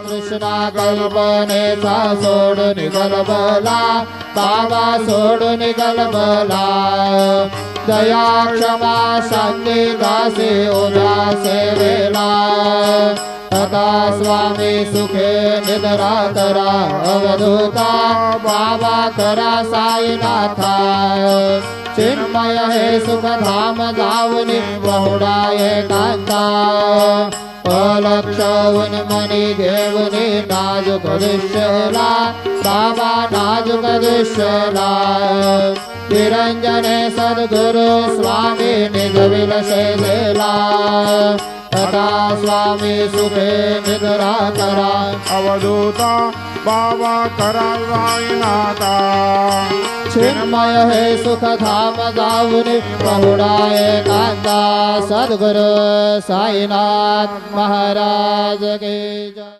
तृष्णा कल्पनेचा सोडून गलबला बाबा सोडून गलबला दया क्षमा शांती दासी उभ्या सेवेला आता स्वामी सुखे निद्रा करा अवधूता बाबा करा साईनाथा चिन्मय हे सुखधाम जाऊनी बहुडा एकांता अलक्षवून मनी घेऊनी नाजूक दृश्यला बाबा नाजूक दृश्यला निरंजने सद्गुरु स्वामी निजविल सेवेला आता स्वामी सुखे निद्रा करा अवधूता बाबा करा साईनाथा चिन्मय हे सुखधाम जाऊनी बहुडा एकांता सद्गुरु साईनाथ महाराज के जय।